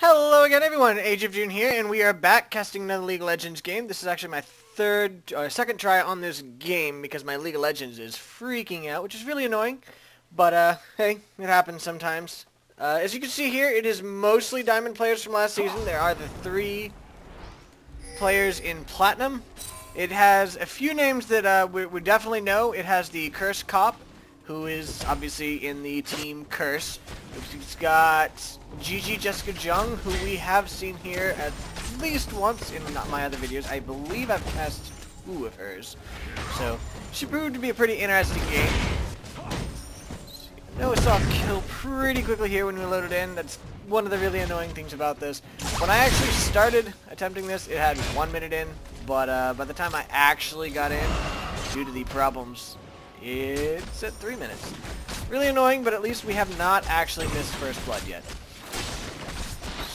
Hello again everyone, Age of June here, and we are back casting another League of Legends game. This is actually my second try on this game because my League of Legends is freaking out, which is really annoying. But, hey, it happens sometimes. As you can see here, it is mostly Diamond players from last season. There are the 3 players in Platinum. It has a few names that we definitely know. It has the Curse Cop, who is obviously in the team Curse. It's got Gigi Jessica Jung, who we have seen here at least once in my other videos. I believe I've cast 2 of hers. So, she proved to be a pretty interesting game. Noah saw a kill pretty quickly here when we loaded in. That's one of the really annoying things about this. When I actually started attempting this, it had 1 minute in. But by the time I actually got in, due to the problems, it's at 3 minutes. Really annoying, but at least we have not actually missed first blood yet.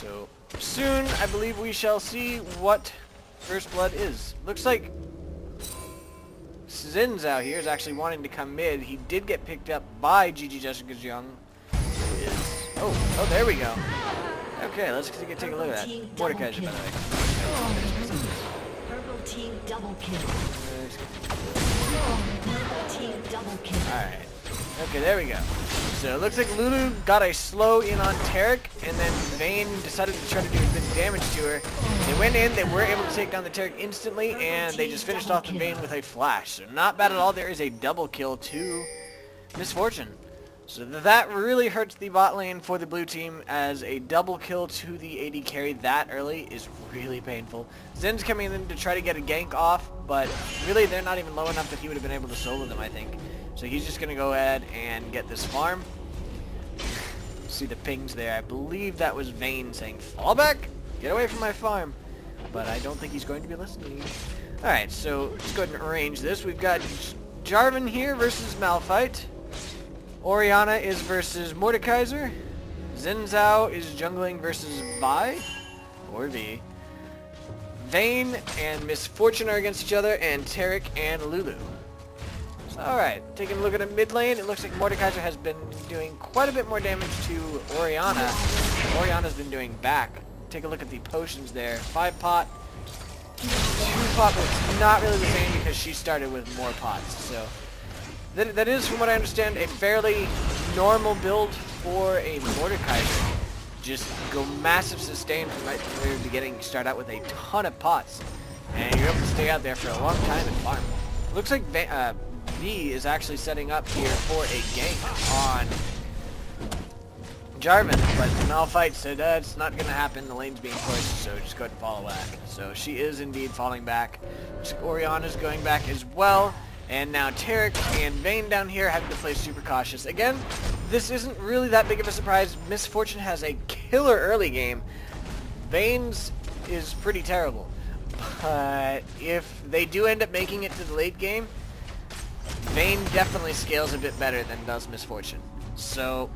So soon, I believe we shall see what first blood is. Looks like Zin's out here is actually wanting to come mid. He did get picked up by Gigi Jessica Jung. Oh, there we go. Okay, let's take a look at that. Mordekaiser, by the way. Purple team double kill. Alright. Okay, there we go. So it looks like Lulu got a slow in on Tarek, and then Vayne decided to try to do a bit of damage to her. They went in, they were able to take down the Tarek instantly, and they just finished off the Vayne with a flash. So not bad at all. There is a double kill to Misfortune. So that really hurts the bot lane for the blue team, as a double kill to the AD carry that early is really painful. Zen's coming in to try to get a gank off, but really they're not even low enough that he would have been able to solo them, I think. So he's just going to go ahead and get this farm. See the pings there. I believe that was Vayne saying, "Fall back! Get away from my farm." But I don't think he's going to be listening. Alright, so let's go ahead and arrange this. We've got Jarvan here versus Malphite. Orianna is versus Mordekaiser. Xin Zhao is jungling versus Vi, or V. Vayne and Misfortune are against each other, and Tarek and Lulu. So, alright, taking a look at a mid lane, it looks like Mordekaiser has been doing quite a bit more damage to Orianna. Orianna's been doing back. Take a look at the potions there. 5 pot, 2 pot, but it's not really the same because she started with more pots, so... That is, from what I understand, a fairly normal build for a Mordekaiser. Just go massive sustain from right through to start out with a ton of pots. And you're able to stay out there for a long time and farm. Looks like V is actually setting up here for a gank on Jarvan, but Malphite said it's not going to happen, the lane's being pushed, so just go ahead and fall back. So she is indeed falling back. Orianna's going back as well. And now Tarek and Vayne down here having to play super cautious. Again, this isn't really that big of a surprise. Misfortune has a killer early game. Vayne's is pretty terrible. But if they do end up making it to the late game, Vayne definitely scales a bit better than does Misfortune. So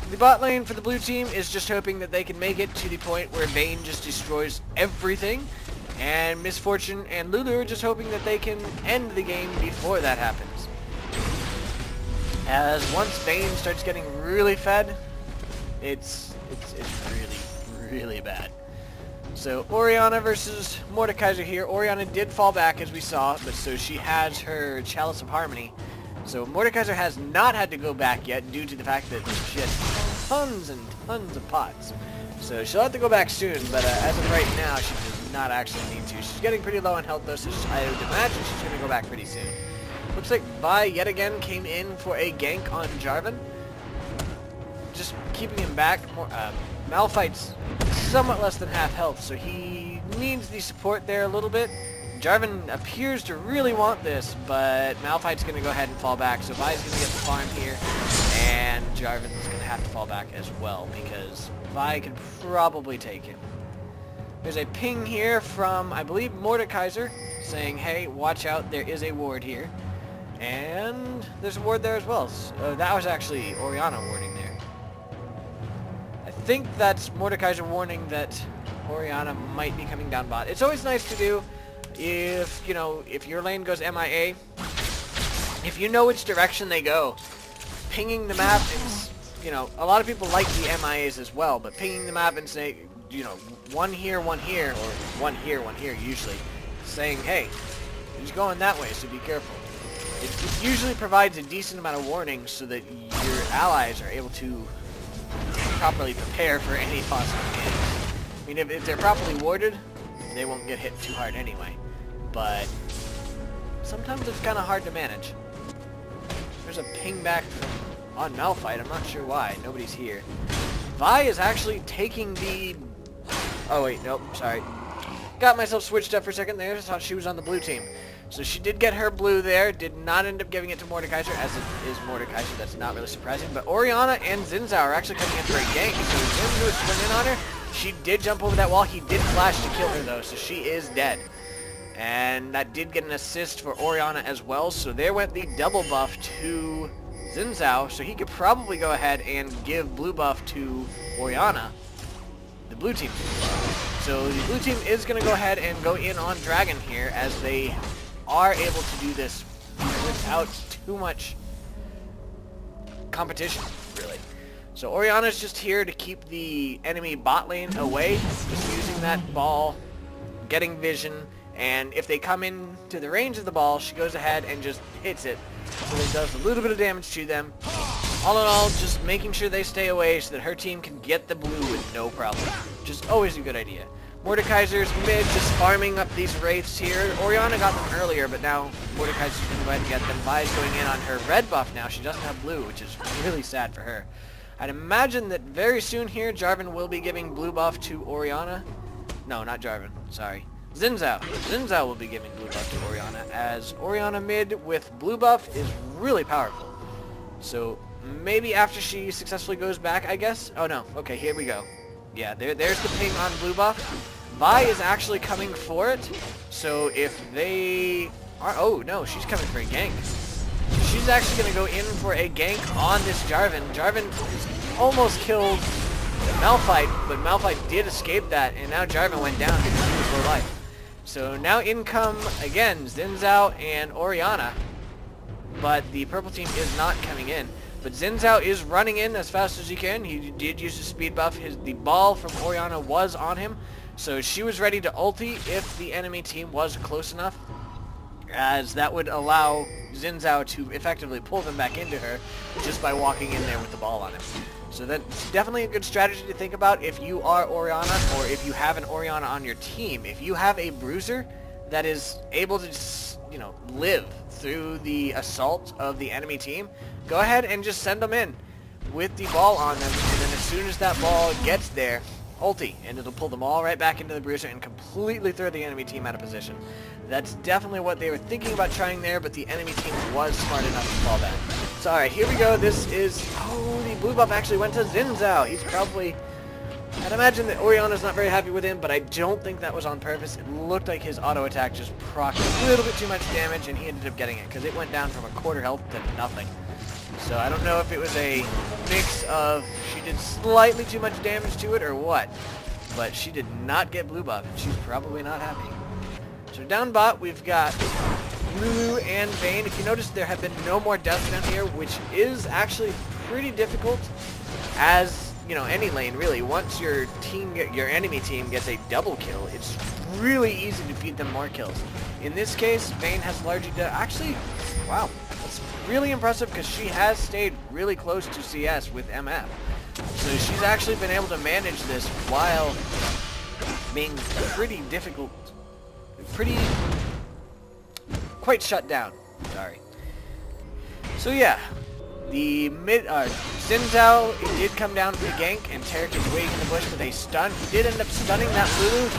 the bot lane for the blue team is just hoping that they can make it to the point where Vayne just destroys everything. And Misfortune and Lulu are just hoping that they can end the game before that happens. As once Vayne starts getting really fed, it's really bad. So Orianna versus Mordekaiser here. Orianna did fall back as we saw, but so she has her Chalice of Harmony. So Mordekaiser has not had to go back yet due to the fact that she has tons and tons of pots. So she'll have to go back soon, but as of right now, she does not actually need to. She's getting pretty low on health though, so I would imagine she's going to go back pretty soon. Looks like Vi yet again came in for a gank on Jarvan. Just keeping him back. Malphite's somewhat less than half health, so he needs the support there a little bit. Jarvan appears to really want this, but Malphite's going to go ahead and fall back, so Vi's going to get the farm here, and Jarvan's going to have to fall back as well, because Vi can probably take him. There's a ping here from, I believe, Mordekaiser, saying, hey, watch out, there is a ward here. And there's a ward there as well. So that was actually Orianna warding there. I think that's Mordekaiser warning that Orianna might be coming down bot. It's always nice to do if, you know, if your lane goes MIA, if you know which direction they go, pinging the map and you know, a lot of people like the MIAs as well, but picking them up and saying, you know, one here, or one here usually, saying, hey, he's going that way, so be careful. It usually provides a decent amount of warning so that your allies are able to properly prepare for any possible ganks. I mean, if they're properly warded, they won't get hit too hard anyway. But sometimes it's kind of hard to manage. There's a ping back on Malphite. I'm not sure why. Nobody's here. Vi is actually taking the... Oh, wait. Nope. Sorry. Got myself switched up for a second there. I thought she was on the blue team. So she did get her blue there. Did not end up giving it to Mordekaiser, as it is Mordekaiser. That's not really surprising. But Orianna and Xin Zhao are actually coming in for a gank. So Xin would swing in on her. She did jump over that wall. He did flash to kill her, though. So she is dead. And that did get an assist for Orianna as well. So there went the double buff to Xin Zhao. So he could probably go ahead and give blue buff to Orianna, the blue team. So the blue team is going to go ahead and go in on Dragon here, as they are able to do this without too much competition, really. So Orianna's just here to keep the enemy bot lane away, just using that ball, getting vision, and if they come into the range of the ball, she goes ahead and just hits it, so it does a little bit of damage to them. All in all, just making sure they stay away so that her team can get the blue with no problem, which is always a good idea. Mordekaiser's mid, just farming up these wraiths here. Orianna got them earlier, but now Mordekaiser's going to go ahead and get them. Vi's going in on her red buff now. She doesn't have blue, which is really sad for her. I'd imagine that very soon here, Jarvan will be giving blue buff to Orianna. No, not Jarvan. Sorry. Xin Zhao. Xin Zhao will be giving blue buff to Orianna, as Orianna mid with blue buff is really powerful. So maybe after she successfully goes back, I guess? Oh no. Okay, here we go. Yeah, there's the ping on blue buff. Vi is actually coming for it. So if they are... Oh, no, she's coming for a gank. She's actually going to go in for a gank on this Jarvan. Jarvan almost killed Malphite, but Malphite did escape that, and now Jarvan went down because he was low life. So now in come, again, Xin Zhao and Orianna, but the purple team is not coming in. But Xin Zhao is running in as fast as he can. He did use the speed buff. The ball from Orianna was on him, so she was ready to ulti if the enemy team was close enough, as that would allow Xin Zhao to effectively pull them back into her just by walking in there with the ball on him. So that's definitely a good strategy to think about if you are Orianna, or if you have an Orianna on your team. If you have a bruiser that is able to just, you know, live through the assault of the enemy team, go ahead and just send them in with the ball on them, and then as soon as that ball gets there, ulti, and it'll pull them all right back into the bruiser and completely throw the enemy team out of position. That's definitely what they were thinking about trying there, but the enemy team was smart enough to fall back. So alright, here we go. This is... Oh, the blue buff actually went to Xin Zhao. He's probably... I'd imagine that Orianna's not very happy with him, but I don't think that was on purpose. It looked like his auto attack just procced a little bit too much damage, and he ended up getting it, because it went down from a quarter health to nothing. So I don't know if it was a mix of she did slightly too much damage to it or what, but she did not get blue buff, and she's probably not happy. So down bot, we've got Lulu and Vayne. If you notice, there have been no more deaths down here, which is actually pretty difficult, as, you know, any lane really. Once your enemy team gets a double kill, it's really easy to feed them more kills. In this case, Vayne has largely done... Actually, wow, that's really impressive, because she has stayed really close to CS with MF. So she's actually been able to manage this while being pretty difficult, quite shut down. Sorry. So yeah, the Xin Zhao, it did come down for the gank, and Tarek is waiting in the bush with a stun. He did end up stunning that Lulu.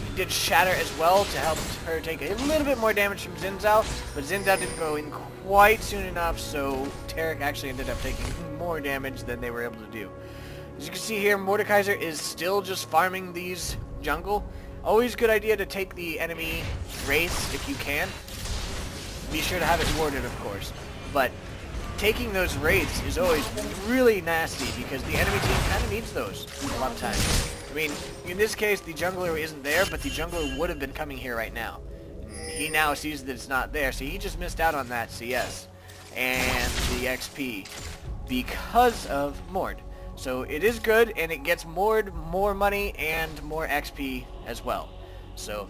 He did shatter as well to help her take a little bit more damage from Xin Zhao, but Xin Zhao didn't go in quite soon enough, so Tarek actually ended up taking more damage than they were able to do. As you can see here, Mordekaiser is still just farming these jungle. Always good idea to take the enemy wraiths if you can. Be sure to have it warded, of course. But taking those wraiths is always really nasty, because the enemy team kind of needs those a lot of times. I mean, in this case, the jungler isn't there, but the jungler would have been coming here right now. He now sees that it's not there, so he just missed out on that CS and the XP. because of Mord. So it is good, and it gets Mord more money and more XP as well. So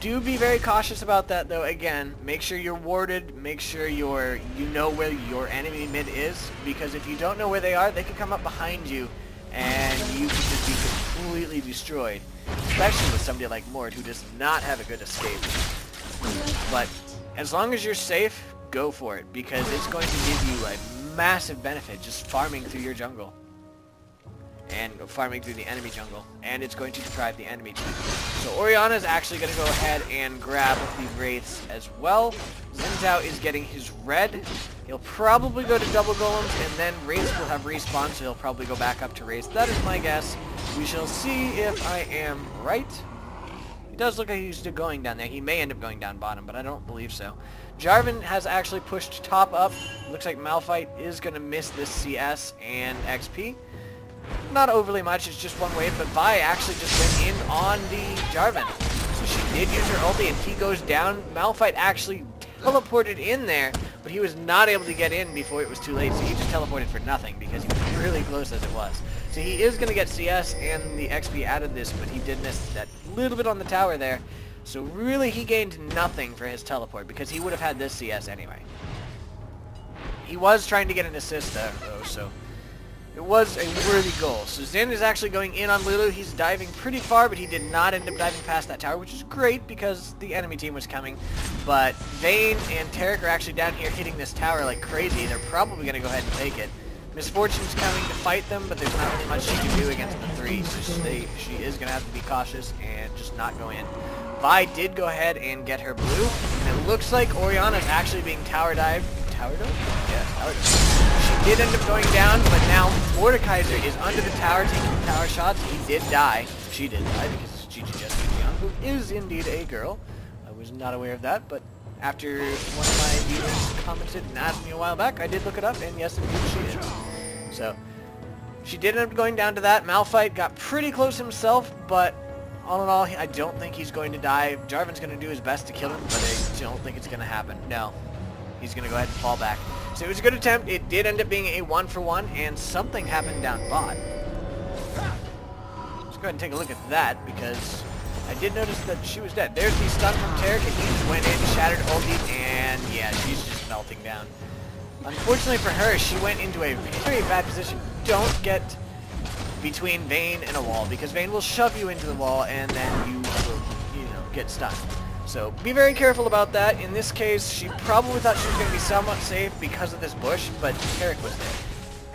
do be very cautious about that, though. Again, make sure you're warded, make sure you know where your enemy mid is, because if you don't know where they are, they can come up behind you and you can just be completely destroyed, especially with somebody like Mord who does not have a good escape. But as long as you're safe, go for it, because it's going to give you a massive benefit just farming through your jungle and farming through the enemy jungle, and it's going to deprive the enemy team. So Orianna is actually going to go ahead and grab the Wraiths as well. Xin Zhao is getting his red. He'll probably go to double golems, and then Wraiths will have respawn, so he'll probably go back up to Wraiths. That is my guess. We shall see if I am right. It does look like he's going down there. He may end up going down bottom, but I don't believe so. Jarvan has actually pushed top up. Looks like Malphite is going to miss this CS and XP. Not overly much, it's just one wave, but Vi actually just went in on the Jarvan. So she did use her ulti, and he goes down. Malphite actually teleported in there, but he was not able to get in before it was too late, so he just teleported for nothing because he was really close as it was. So he is going to get CS and the XP out of this, but he did miss that little bit on the tower there. So really he gained nothing for his teleport because he would have had this CS anyway. He was trying to get an assist though, so it was a worthy goal. So Xin is actually going in on Lulu. He's diving pretty far, but he did not end up diving past that tower, which is great because the enemy team was coming. But Vayne and Taric are actually down here hitting this tower like crazy. They're probably going to go ahead and take it. Misfortune's coming to fight them, but there's not really much she can do against the three, so she is going to have to be cautious and just not go in. Vi did go ahead and get her blue, and it looks like Orianna is actually being tower dived. Tower dive? Yeah, tower dive. She did end up going down, but now Mordekaiser is under the tower taking tower shots. He did die. She did die because Gigi Jessica Young, who is indeed a girl. I was not aware of that, but after one of my viewers commented and asked me a while back, I did look it up, and yes, indeed she is. So, she did end up going down to that. Malphite got pretty close himself, but all in all, I don't think he's going to die. Jarvan's going to do his best to kill him, but I don't think it's going to happen. No. He's going to go ahead and fall back. So it was a good attempt. It did end up being a 1-for-1, and something happened down bot. Let's go ahead and take a look at that, because I did notice that she was dead. There's the stun from Taric, and he just went in, shattered ulti, and yeah, she's just melting down. Unfortunately for her, she went into a very bad position. Don't get between Vayne and a wall, because Vayne will shove you into the wall, and then you will, get stunned. So be very careful about that. In this case, she probably thought she was going to be somewhat safe because of this bush, but Taric was there.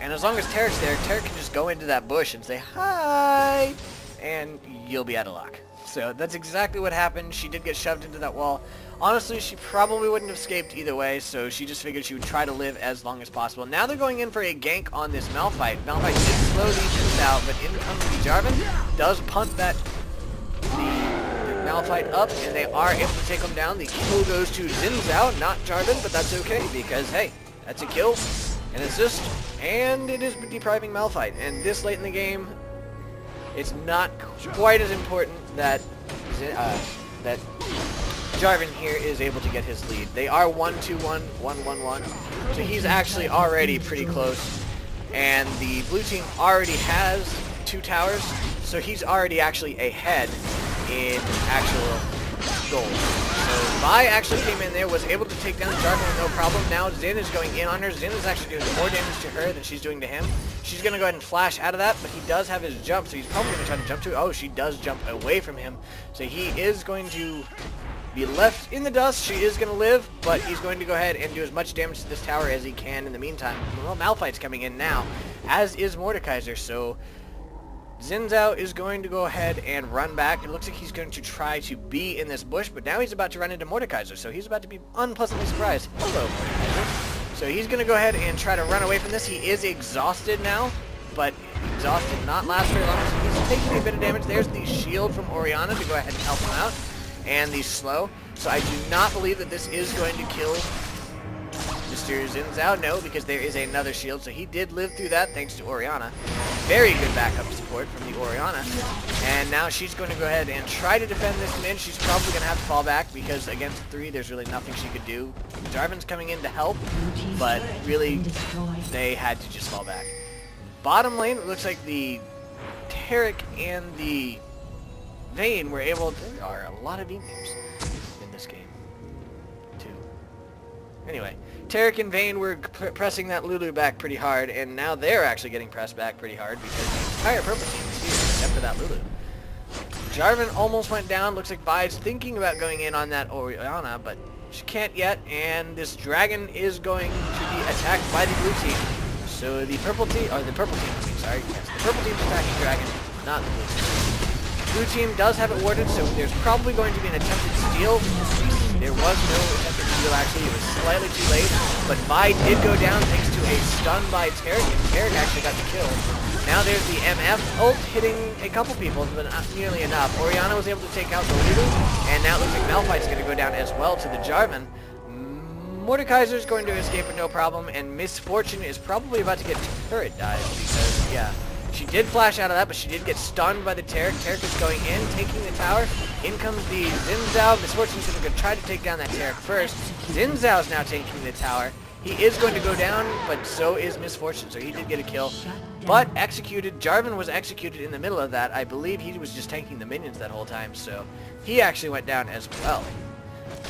And as long as Taric's there, Taric can just go into that bush and say, hi, and you'll be out of luck. So that's exactly what happened. She did get shoved into that wall. Honestly, she probably wouldn't have escaped either way, so she just figured she would try to live as long as possible. Now they're going in for a gank on this Malphite. Malphite did slow these things out, but in comes the Jarvan. Does punt the Malphite up, and they are able to take him down. The kill goes to Xin Zhao, not Jarvan, but that's okay, because, hey, that's a kill, an assist, and it is depriving Malphite. And this late in the game, it's not quite as important that Jarvan here is able to get his lead. They are 1-2-1, 1-1-1, so he's actually already pretty close. And the blue team already has 2 towers, so he's already actually ahead in actual goals. So Vi actually came in there, was able to take down Jarvan with no problem. Now Xin is going in on her. Xin is actually doing more damage to her than she's doing to him. She's going to go ahead and flash out of that, but he does have his jump, so he's probably going to try to jump to. Oh, she does jump away from him. So he is going to be left in the dust. She is going to live, but he's going to go ahead and do as much damage to this tower as he can in the meantime. Well, Malphite's coming in now, as is Mordekaiser, so Xin Zhao is going to go ahead and run back. It looks like he's going to try to be in this bush, but now he's about to run into Mordekaiser, so he's about to be unpleasantly surprised. Hello, Mordekaiser. So he's going to go ahead and try to run away from this. He is exhausted now, but exhausted not last very long, so he's taking a bit of damage. There's the shield from Orianna to go ahead and help him out, and the slow. So I do not believe that this is going to kill Mr. Xin Zhao. No, because there is another shield, so he did live through that thanks to Orianna. very good backup support from the Orianna. And now she's going to go ahead and try to defend this mid. She's probably going to have to fall back because against 3, there's really nothing she could do. Jarvan's coming in to help, but really they had to just fall back. Bottom lane, it looks like the Taric and the Vayne were able to... There are a lot of E-names in this game, too. Anyway, Taric and Vayne were pressing that Lulu back pretty hard, and now they're actually getting pressed back pretty hard because the entire purple team is here except for that Lulu. Jarvan almost went down. Looks like Vi's thinking about going in on that Orianna, but she can't yet, and this dragon is going to be attacked by the blue team. So the purple team, yes, the purple team's attacking dragon, not the blue team. Blue team does have it warded, so there's probably going to be an attempted steal. There was no attempted steal actually, it was slightly too late, but Vi did go down thanks to a stun by Taric, and Taric actually got the kill. Now there's the MF ult hitting a couple people, but not nearly enough. Orianna was able to take out the Lulu, and now it looks like Malphite's going to go down as well to the Jarvan. Mordekaiser's going to escape with no problem, and Misfortune is probably about to get turret dive because, yeah, she did flash out of that, but she did get stunned by the Taric. Taric is going in, taking the tower. In comes the Xin Zhao. Misfortune's going to try to take down that Taric first. Xin Zhao's now taking the tower. He is going to go down, but so is Misfortune, so he did get a kill. But executed, Jarvan was executed in the middle of that. I believe he was just tanking the minions that whole time, so he actually went down as well.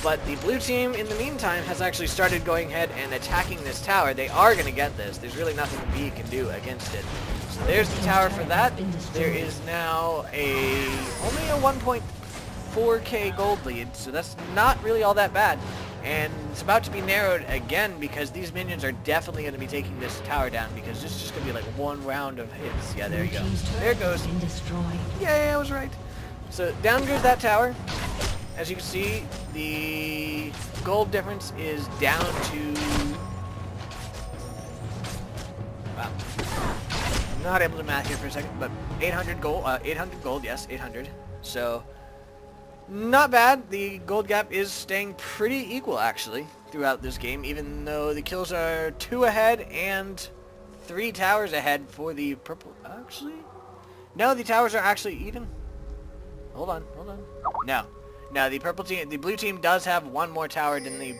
But the blue team, in the meantime, has actually started going ahead and attacking this tower. They are going to get this. There's really nothing B can do against it. So there's the tower for that. There is now only a 1.4k gold lead, so that's not really all that bad. And it's about to be narrowed again because these minions are definitely going to be taking this tower down because this is just going to be like one round of hits. Yeah, there you go. There it goes. Yeah, I was right. So down goes that tower. As you can see, the gold difference is down to... Wow. I'm not able to math here for a second, but 800 gold, 800 gold, yes, 800. So, not bad. The gold gap is staying pretty equal, actually, throughout this game, even though the kills are 2 ahead and 3 towers ahead for the purple... Actually? No, the towers are actually even. Hold on. No. No, the blue team does have 1 more tower than the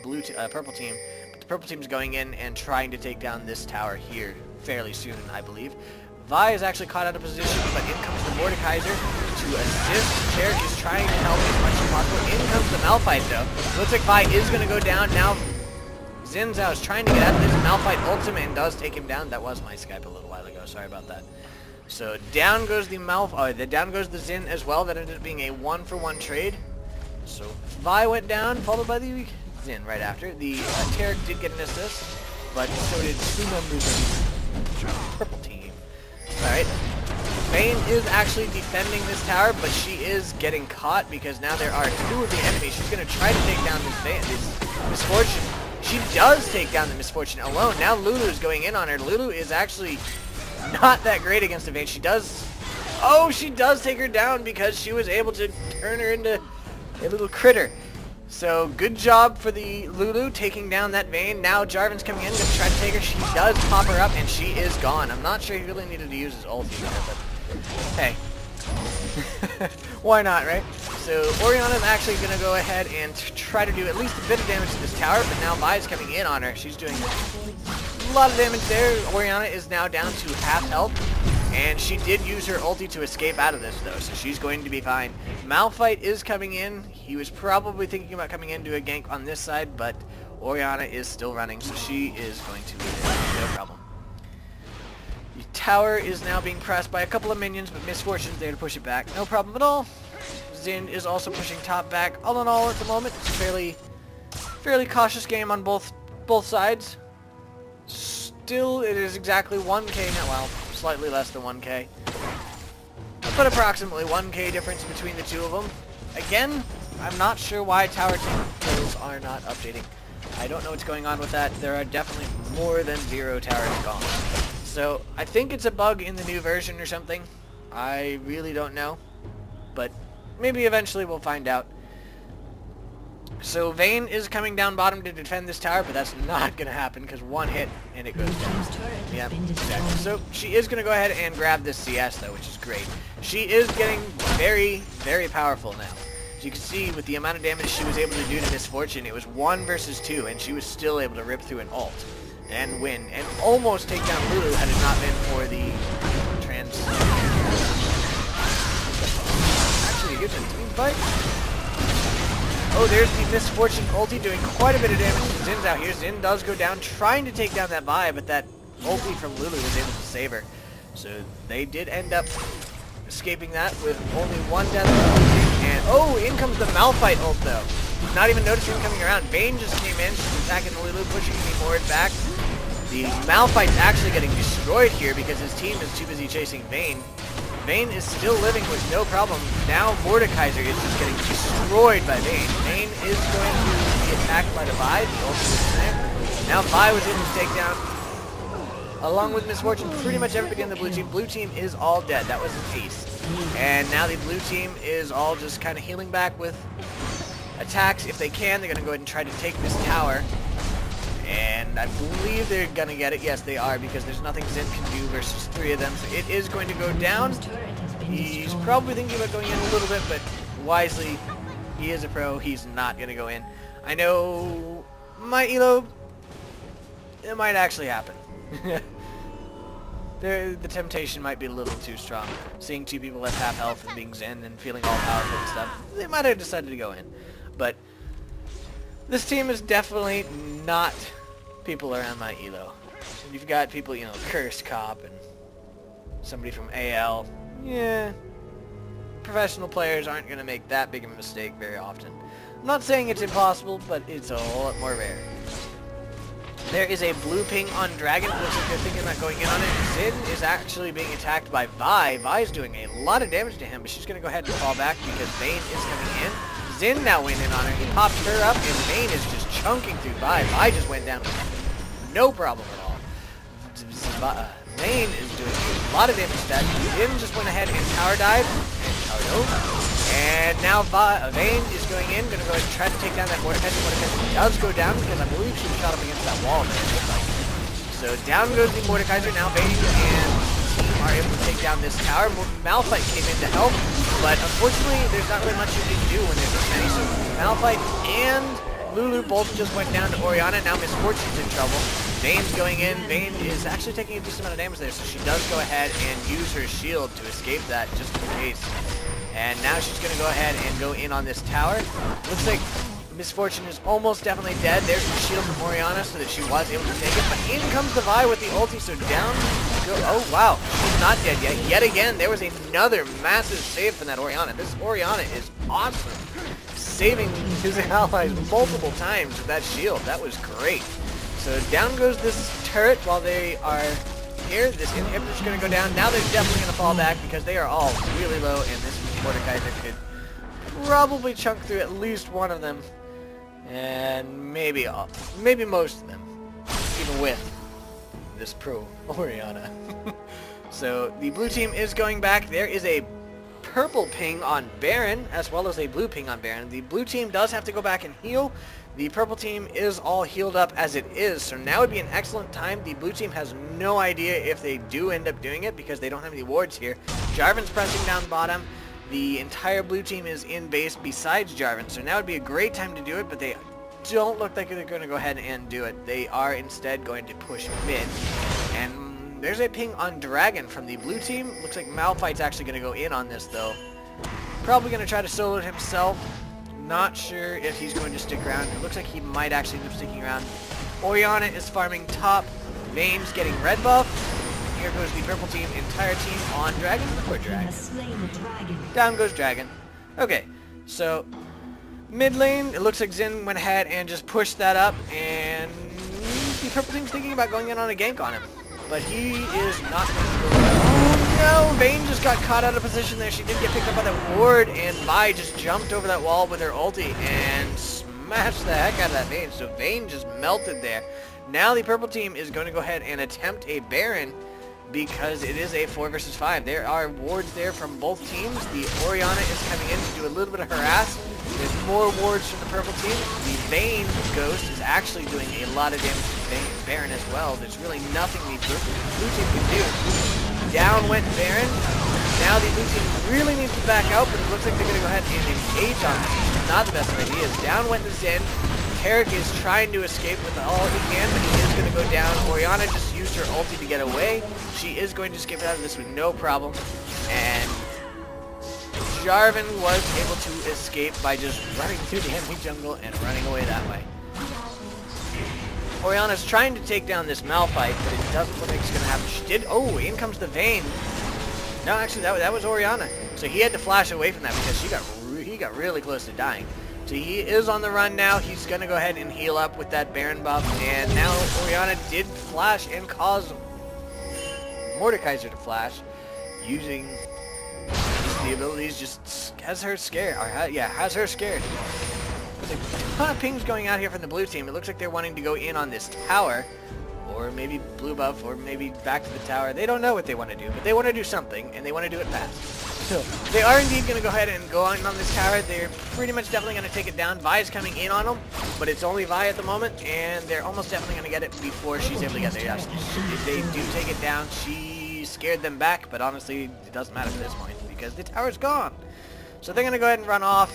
purple team, but the purple team is going in and trying to take down this tower here fairly soon, I believe. Vi is actually caught out of position, but in comes the Mordekaiser to assist. Taric is trying to help as much as possible. In comes the Malphite, though. Looks like Vi is going to go down. Now, Xin Zhao is trying to get out of this. Malphite ultimate and does take him down. That was my Skype a little while ago. Sorry about that. So down goes the down goes the Xin as well. That ended up being a 1-for-1 trade. So Vi went down, followed by the Xin right after. The Taric did get an assist, but so did 2 members of the purple team. Alright. Vayne is actually defending this tower, but she is getting caught because now there are 2 of the enemies. She's going to try to take down this Misfortune. She does take down the Misfortune alone. Now Lulu is going in on her. Lulu is actually not that great against the Vayne. She does take her down because she was able to turn her into a little critter. So good job for the Lulu taking down that Vayne. Now Jarvan's coming in to try to take her. She does pop her up and she is gone. I'm not sure he really needed to use his ulti there, but hey. Why not, right? So Orianna's actually going to go ahead and try to do at least a bit of damage to this tower, but now Vi's coming in on her. She's doing a lot of damage there. Orianna is now down to half health. And she did use her ulti to escape out of this, though, so she's going to be fine. Malphite is coming in. He was probably thinking about coming in to a gank on this side, but Orianna is still running, so she is going to be there. No problem. The tower is now being pressed by a couple of minions, but Misfortune's there to push it back. No problem at all. Xin is also pushing top back. All in all, at the moment, it's a fairly cautious game on both sides. Still, it is exactly 1k now. Well, slightly less than 1k, but approximately 1k difference between the 2 of them. Again, I'm not sure why tower kills are not updating. I don't know what's going on with that. There are definitely more than 0 towers gone. So I think it's a bug in the new version or something. I really don't know, but maybe eventually we'll find out. So Vayne is coming down bottom to defend this tower, but that's not going to happen because one hit and it goes Blue down. team's turret has Yeah, been destroyed. exactly. So she is going to go ahead and grab this CS though, which is great. She is getting very, very powerful now. As you can see, with the amount of damage she was able to do to Misfortune, it was 1 versus 2, and she was still able to rip through an ult and win, and almost take down Lulu had it not been for the Actually, here's a team fight. Oh, there's the Misfortune ulti doing quite a bit of damage to Zin's out here. Zin does go down, trying to take down that Vi, but that ulti from Lulu was able to save her. So they did end up escaping that with only 1 death. And oh, in comes the Malphite ult though. Not even noticing him coming around. Vayne just came in, she's attacking Lulu, pushing the Mord back. The Malphite's actually getting destroyed here because his team is too busy chasing Vayne. Vayne is still living with no problem. Now Mordekaiser is just getting destroyed by Vayne. Vayne is going to be attacked by the Vi. The ult is there. Now Vi was able to take down, along with Misfortune, pretty much everybody in the blue team. Blue team is all dead. That was an ace. And now the blue team is all just kind of healing back with attacks. If they can, they're going to go ahead and try to take this tower. And I believe they're going to get it. Yes, they are, because there's nothing Zin can do versus 3 of them. So it is going to go down. He's probably thinking about going in a little bit, but wisely, he is a pro. He's not going to go in. I know my elo, it might actually happen. The temptation might be a little too strong. Seeing 2 people left half health and being Zen and feeling all powerful and stuff, they might have decided to go in. But this team is definitely not people around my elo. You've got people, you know, Curse Cop and somebody from AL. Yeah, professional players aren't going to make that big of a mistake very often. I'm not saying it's impossible, but it's a whole lot more rare. There is a blue ping on Dragon. Looks like they're thinking about going in on it. Zin is actually being attacked by Vi. Vi's doing a lot of damage to him, but she's going to go ahead and fall back because Vayne is coming in. Zin now went in on her. He popped her up, and Vayne is just chunking through Vi. Vi just went down with no problem at all. Vayne is doing a lot of damage to that. Zin just went ahead and tower dive, and tower dove. And now Vayne is going in, going to go ahead and try to take down that Mordekaiser. Mordekaiser does go down because I believe she was shot up against that wall there. So down goes the Mordekaiser. Now Vayne and team are able to take down this tower. Malphite came in to help, but unfortunately there's not really much you can do when there's this many. So Malphite and Lulu both just went down to Orianna. Now Misfortune's in trouble. Vayne's going in. Vayne is actually taking a decent amount of damage there, so she does go ahead and use her shield to escape that just in case. And now she's going to go ahead and go in on this tower. Looks like Misfortune is almost definitely dead. There's the shield from Orianna so that she was able to take it. But in comes the Vi with the ulti, so down go. Oh, wow. She's not dead yet. Yet again, there was another massive save from that Orianna. This Orianna is awesome. Saving his allies multiple times with that shield. That was great. So down goes this turret while they are here. This inhibitor's going to go down. Now they're definitely going to fall back because they are all really low, and this Mordekaiser could probably chunk through at least one of them, and maybe most of them, even with this pro Orianna. So the blue team is going back. There is a purple ping on Baron as well as a blue ping on Baron. The blue team does have to go back and heal. The purple team is all healed up as it is, so now would be an excellent time. The blue team has no idea if they do end up doing it because they don't have any wards here. Jarvan's pressing down bottom. The entire blue team is in base besides Jarvan, so now would be a great time to do it, but they don't look like they're going to go ahead and do it. They are instead going to push mid. And there's a ping on Dragon from the blue team. Looks like Malphite's actually going to go in on this, though. Probably going to try to solo it himself. Not sure if he's going to stick around. It looks like he might actually end up sticking around. Orianna is farming top. Vayne's getting red buff. Here goes the purple team, entire team on Dragon. Poor Dragon. Down goes Dragon. Okay, so mid lane, it looks like Xin went ahead and just pushed that up, and the purple team's thinking about going in on a gank on him. But he is not going to go. Oh no, Vayne just got caught out of position there. She did get picked up by that ward, and Vi just jumped over that wall with her ulti and smashed the heck out of that Vayne. So Vayne just melted there. Now the purple team is going to go ahead and attempt a Baron. because it is a 4 versus 5. There are wards there from both teams. The Orianna is coming in to do a little bit of harass. There's more wards from the purple team. The Vayne Ghost is actually doing a lot of damage to Baron as well. There's really nothing the blue team can do. Down went Baron. Now the blue team really needs to back out, but it looks like they're going to go ahead and engage on this. Not the best of ideas. Down went the Zen. Tarek is trying to escape with all he can, but he is going to go down. Orianna just used her ulti to get away. She is going to escape out of this with no problem. And Jarvan was able to escape by just running through the enemy jungle and running away that way. Orianna's trying to take down this Malphite, but it doesn't look like it's going to happen. She did. Oh, in comes the Vayne. No, actually, that was Orianna. So he had to flash away from that because he got really close to dying. So he is on the run now. He's going to go ahead and heal up with that Baron buff. And now Orianna did flash and cause Mordekaiser to flash using the abilities. Just has her scared. Has her scared. There's a ton of pings going out here from the blue team. It looks like they're wanting to go in on this tower. Or maybe blue buff, or maybe back to the tower. They don't know what they want to do, but they want to do something, and they want to do it fast. So they are indeed going to go ahead and go on this tower. They're pretty much definitely going to take it down. Vi's coming in on them, but it's only Vi at the moment, and they're almost definitely going to get it before she's able to get there. Yes, if they do take it down, she scared them back, but honestly, it doesn't matter at this point, because the tower's gone. So they're going to go ahead and run off,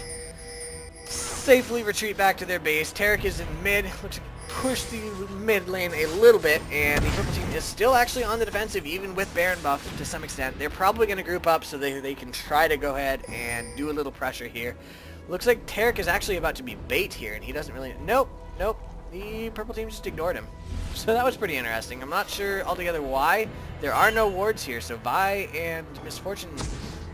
safely retreat back to their base. Tarek is in mid. Looks like push the mid lane a little bit, and the purple team is still actually on the defensive, even with Baron buff to some extent. They're probably going to group up so they can try to go ahead and do a little pressure here. Looks like Tarek is actually about to be bait here, and he doesn't really... Nope. The purple team just ignored him. So that was pretty interesting. I'm not sure altogether why. There are no wards here, so Vi and Misfortune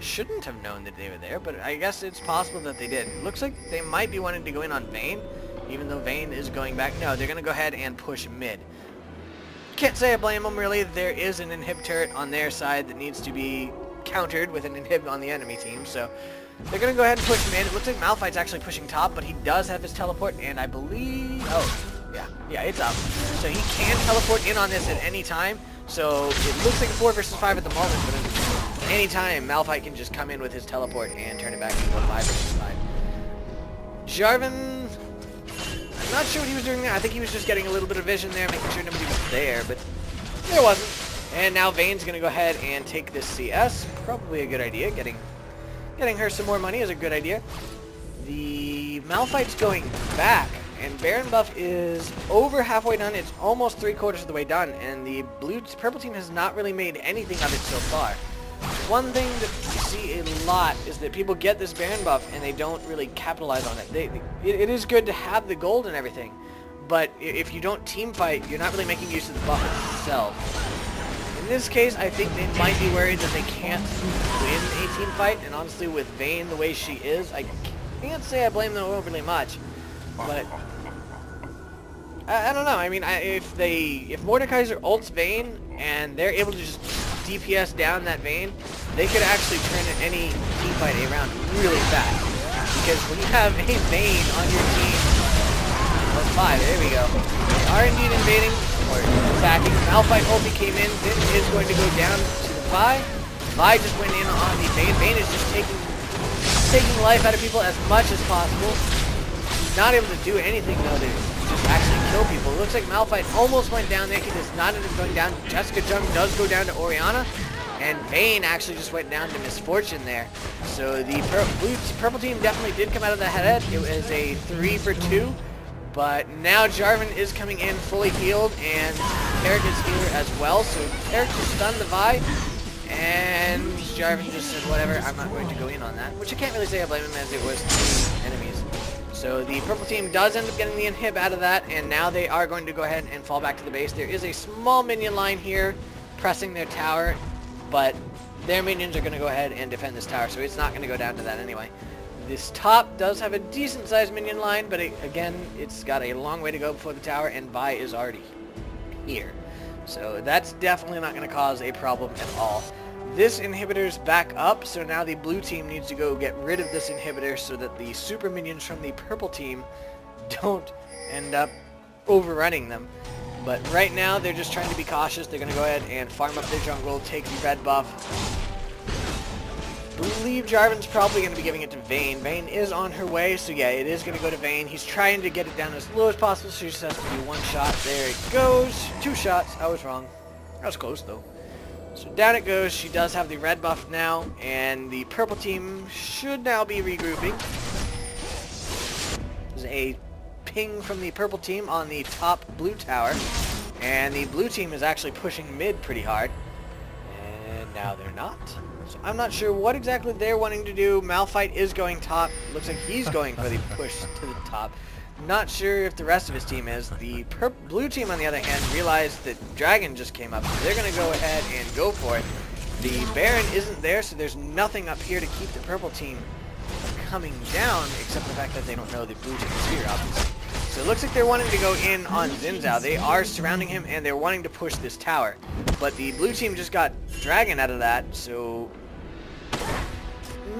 shouldn't have known that they were there, but I guess it's possible that they did. Looks like they might be wanting to go in on Vayne, even though Vayne is going back. No, they're going to go ahead and push mid. Can't say I blame them, really. There is an inhib turret on their side that needs to be countered with an inhib on the enemy team, so they're going to go ahead and push mid. It looks like Malphite's actually pushing top, but he does have his teleport, and I believe... Oh, yeah, it's up. So he can teleport in on this at any time, so it looks like a 4 versus 5 at the moment, but at any time, Malphite can just come in with his teleport and turn it back into a 5 versus 5. Jarvan... I'm not sure what he was doing there. I think he was just getting a little bit of vision there, making sure nobody was there, but there wasn't. And now Vayne's going to go ahead and take this CS. Probably a good idea. Getting her some more money is a good idea. The Malphite's going back, and Baron buff is over halfway done. It's almost 3/4 of the way done, and the purple team has not really made anything of it so far. One thing that you see a lot is that people get this Baron buff and they don't really capitalize on it. It is good to have the gold and everything, but if you don't team fight, you're not really making use of the buff itself. In this case, I think they might be worried that they can't win a team fight, and honestly, with Vayne the way she is, I can't say I blame them overly much, but I don't know. I mean, if Mordekaiser ults Vayne and they're able to just DPS down that Vayne, they could actually turn any team fight around really fast. Because when you have a Vayne on your team, or 5, there we go. They are indeed invading or attacking. Malphite ulti came in. Vayne is going to go down to the Vi. Vi just went in on the Vayne. Vayne is just taking life out of people as much as possible. She's not able to do anything though to just actually kill people. It looks like Malphite almost went down there. He does not end up going down. Jessica Jung does go down to Orianna, and Vayne actually just went down to Misfortune there. So the purple team definitely did come out of the head. It was a 3 for 2, but now Jarvan is coming in fully healed, and Tarek is healer as well. So Tarek just stunned the Vi, and Jarvan just said, whatever, I'm not going to go in on that. Which I can't really say I blame him, as it was 2 enemies. So the purple team does end up getting the inhib out of that, and now they are going to go ahead and fall back to the base. There is a small minion line here pressing their tower, but their minions are going to go ahead and defend this tower, so it's not going to go down to that anyway. This top does have a decent sized minion line, but again, it's got a long way to go before the tower, and Vi is already here. So that's definitely not going to cause a problem at all. This inhibitor's back up, so now the blue team needs to go get rid of this inhibitor so that the super minions from the purple team don't end up overrunning them. But right now, they're just trying to be cautious. They're going to go ahead and farm up their jungle, take the red buff. I believe Jarvan's probably going to be giving it to Vayne. Vayne is on her way, so yeah, it is going to go to Vayne. He's trying to get it down as low as possible, so he just has to do one shot. There it goes. 2 shots. I was wrong. That was close, though. So down it goes. She does have the red buff now, and the purple team should now be regrouping. There's a ping from the purple team on the top blue tower, and the blue team is actually pushing mid pretty hard. And now they're not. So I'm not sure what exactly they're wanting to do. Malphite is going top. Looks like he's going for the push to the top. Not sure if the rest of his team is. The blue team, on the other hand, realized that Dragon just came up, so they're going to go ahead and go for it. The Baron isn't there, so there's nothing up here to keep the purple team coming down, except the fact that they don't know the blue team is here, obviously. So it looks like they're wanting to go in on Xin Zhao. They are surrounding him, and they're wanting to push this tower. But the blue team just got Dragon out of that, so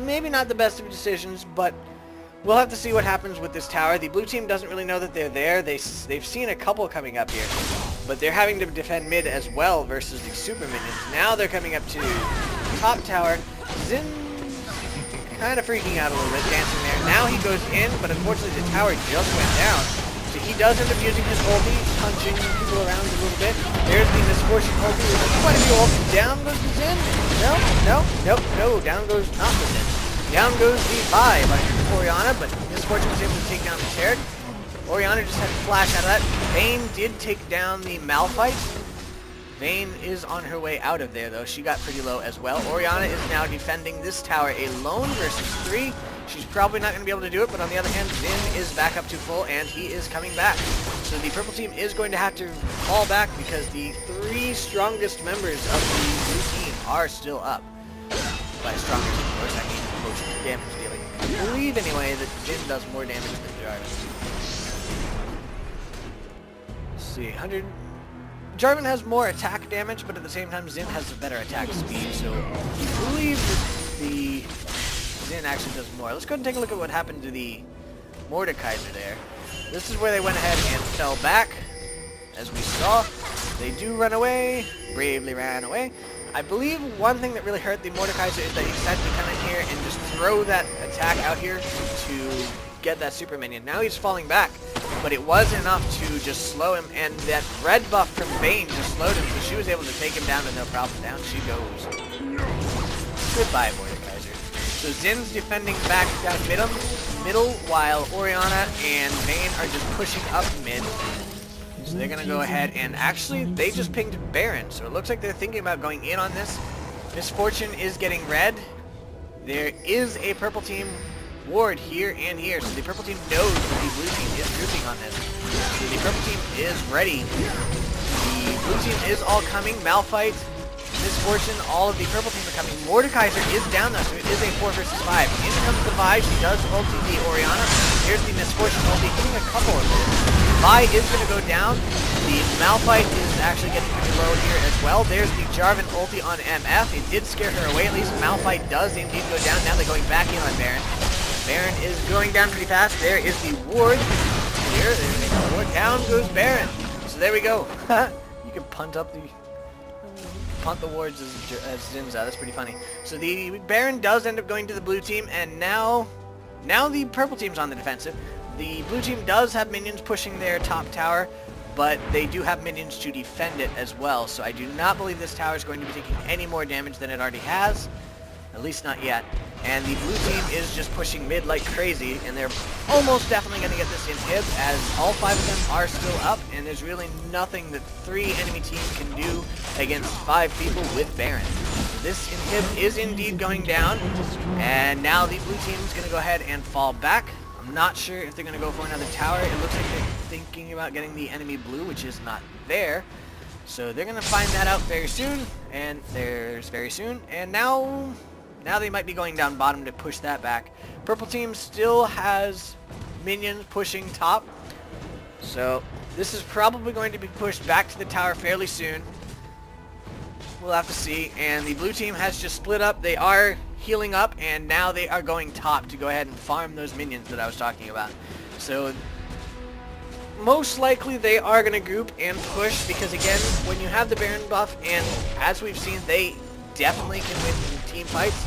maybe not the best of decisions, but we'll have to see what happens with this tower. The blue team doesn't really know that they're there. They've seen a couple coming up here, but they're having to defend mid as well versus the super minions. Now they're coming up to top tower. Xin kind of freaking out a little bit, dancing there. Now he goes in, but unfortunately the tower just went down. So he does end up using his ulti, punching people around a little bit. There's the Misfortune ulti. There's quite a few ulti. Down goes the Xin. No. Down goes not the Xin. Down goes the Vi by Orianna, but Misfortune was able to take down the Taric. Orianna just had to flash out of that. Vayne did take down the Malphite. Vayne is on her way out of there, though. She got pretty low as well. Orianna is now defending this tower alone versus 3. She's probably not going to be able to do it, but on the other hand, Xin is back up to full, and he is coming back. So the purple team is going to have to fall back because the 3 strongest members of the blue team are still up. By strongest, of course, I mean most damage dealing. I believe, anyway, that Xin does more damage than Jarvan. Let's see, 100... Jarvan has more attack damage, but at the same time, Xin has a better attack speed, so I believe that the Xin actually does more. Let's go ahead and take a look at what happened to the Mordekaiser there. This is where they went ahead and fell back. As we saw, they do run away, bravely ran away. I believe one thing that really hurt the Mordekaiser is that he decided to come in here and just throw that attack out here to get that super minion. Now he's falling back, but it was enough to just slow him, and that red buff from Vayne just slowed him, so she was able to take him down with no problem. Down she goes. Goodbye, Mordekaiser. So Zin's defending back down middle, while Orianna and Vayne are just pushing up mid. So they're going to go ahead and actually, they just pinged Baron, so it looks like they're thinking about going in on this. Misfortune is getting red. There is a purple team ward here and here, so the purple team knows that the blue team is grouping on this. So the purple team is ready. The blue team is all coming. Malphite, Misfortune, all of the purple team are coming. Mordekaiser is down though, so it is a 4 versus 5. In comes the Vi. She does ulti the Orianna. Here's the Misfortune ulti, hitting a couple of them. Vi is going to go down. The Malphite is actually getting pretty low here as well. There's the Jarvan ulti on MF. It did scare her away. At least Malphite does indeed go down. Now they're going back in on Baron. Baron is going down pretty fast. There is the ward. Here, there's the ward. Down goes Baron. So there we go. You can punt the wards as Xin Zhao. That's pretty funny. So the Baron does end up going to the blue team, and now the purple team's on the defensive. The blue team does have minions pushing their top tower, but they do have minions to defend it as well. So I do not believe this tower is going to be taking any more damage than it already has. At least not yet. And the blue team is just pushing mid like crazy, and they're almost definitely going to get this inhib, as all 5 of them are still up, and there's really nothing that 3 enemy teams can do against 5 people with Baron. So this inhib is indeed going down, and now the blue team is going to go ahead and fall back. I'm not sure if they're going to go for another tower. It looks like they're thinking about getting the enemy blue, which is not there. So they're going to find that out very soon, and there's very soon, and now they might be going down bottom to push that back. Purple team still has minions pushing top. So this is probably going to be pushed back to the tower fairly soon. We'll have to see. And the blue team has just split up. They are healing up, and now they are going top to go ahead and farm those minions that I was talking about. So most likely they are going to group and push because, again, when you have the Baron buff, and as we've seen, they definitely can win team fights,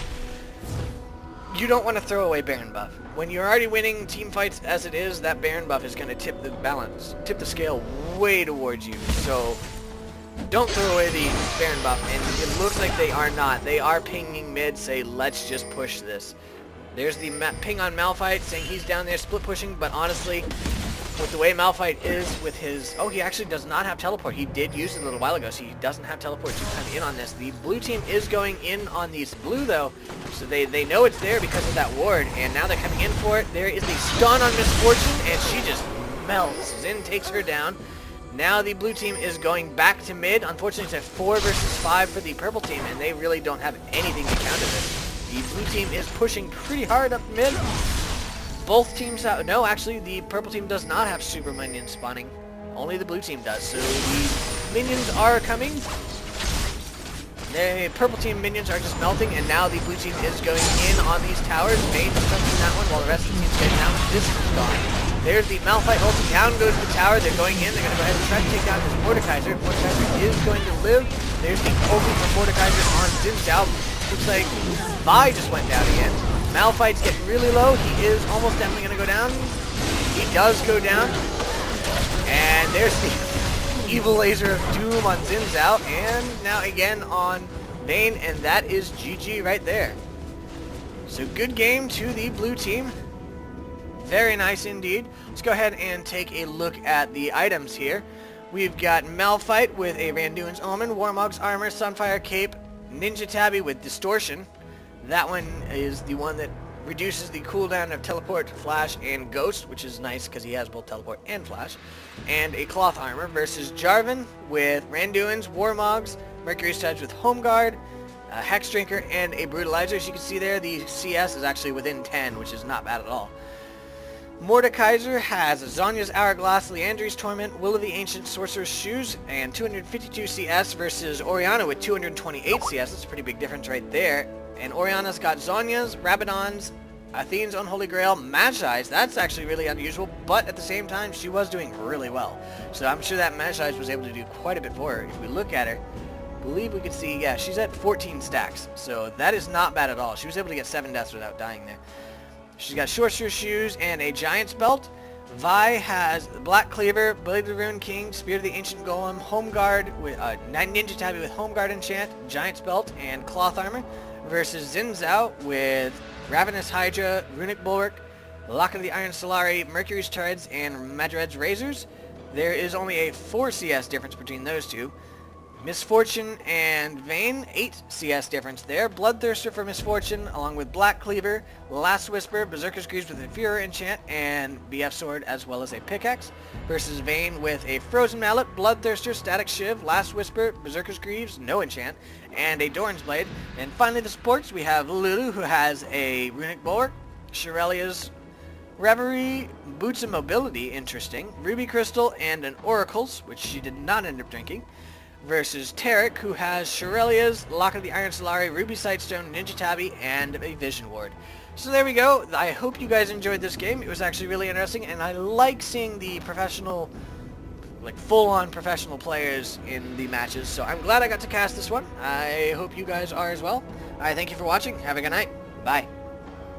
you don't want to throw away Baron buff. When you're already winning team fights as it is, that Baron buff is going to tip the scale way towards you. So don't throw away the Baron buff, and it looks like they are not. They are pinging mid, say, let's just push this. There's the ping on Malphite saying he's down there split pushing, but honestly, with the way Malphite is with his... Oh, he actually does not have teleport. He did use it a little while ago, so he doesn't have teleport to come in on this. The blue team is going in on these blue, though, so they know it's there because of that ward, and now they're coming in for it. There is the stun on Miss Fortune, and she just melts. Zin takes her down. Now the blue team is going back to mid. Unfortunately, it's a 4 versus 5 for the purple team, and they really don't have anything to counter this. The blue team is pushing pretty hard up mid. Both teams have... No, actually, the purple team does not have super minions spawning. Only the blue team does. So the minions are coming. The purple team minions are just melting, and now the blue team is going in on these towers. Vayne is touching that one while the rest of the team's getting down. This is gone. There's the Malphite ult. Down goes the tower. They're going in. They're going to go ahead and try to take down this Mordekaiser. Mordekaiser is going to live. There's the ulti from Mordekaiser on Xin Zhao. Looks like Vi just went down again. Malphite's getting really low. He is almost definitely going to go down. He does go down. And there's the evil laser of doom on Xin Zhao. And now again on Vayne. And that is GG right there. So good game to the blue team. Very nice indeed. Let's go ahead and take a look at the items here. We've got Malphite with a Randuin's Omen, Warmog's Armor, Sunfire Cape, Ninja Tabby with Distortion. That one is the one that reduces the cooldown of Teleport, Flash, and Ghost, which is nice because he has both Teleport and Flash. And a Cloth Armor versus Jarvan with Randuin's, Warmog's, Mercury Studs with Home Guard, a Hex Drinker, and a Brutalizer. As you can see there, the CS is actually within 10, which is not bad at all. Mordekaiser has Zonya's Hourglass, Leandri's Torment, Will of the Ancient Sorcerer's Shoes, and 252 CS versus Orianna with 228 CS. That's a pretty big difference right there. And Orianna's got Zonya's, Rabadon's, Athene's Unholy Grail, Magi's. That's actually really unusual, but at the same time, she was doing really well. So I'm sure that Magi's was able to do quite a bit for her. If we look at her, I believe we could see, yeah, she's at 14 stacks. So that is not bad at all. She was able to get 7 deaths without dying there. She's got Sorcerer's Shoes and a Giant's Belt. Vi has Black Cleaver, Blade of the Rune King, Spear of the Ancient Golem, Home Guard, with Ninja Tabby with Home Guard Enchant, Giant's Belt, and Cloth Armor, versus Xin Zhao with Ravenous Hydra, Runic Bulwark, Lock of the Iron Solari, Mercury's Treads, and Madred's Razors. There is only a 4 CS difference between those two. Misfortune and Vayne, 8 CS difference there. Bloodthirster for Misfortune, along with Black Cleaver, Last Whisper, Berserker's Greaves with Inferior Enchant, and BF Sword, as well as a Pickaxe, versus Vayne with a Frozen Mallet, Bloodthirster, Static Shiv, Last Whisper, Berserker's Greaves, no enchant, and a Doran's Blade. And finally the supports, we have Lulu, who has a Runic Bulwark, Shirelia's Reverie, Boots of Mobility, interesting, Ruby Crystal, and an Oracle's, which she did not end up drinking, versus Tarek, who has Shirelia's, Lock of the Iron Solari, Ruby Sightstone, Ninja Tabby, and a Vision Ward. So there we go. I hope you guys enjoyed this game. It was actually really interesting, and I like seeing the professional, like full-on professional players in the matches. So I'm glad I got to cast this one. I hope you guys are as well. Thank you for watching. Have a good night. Bye.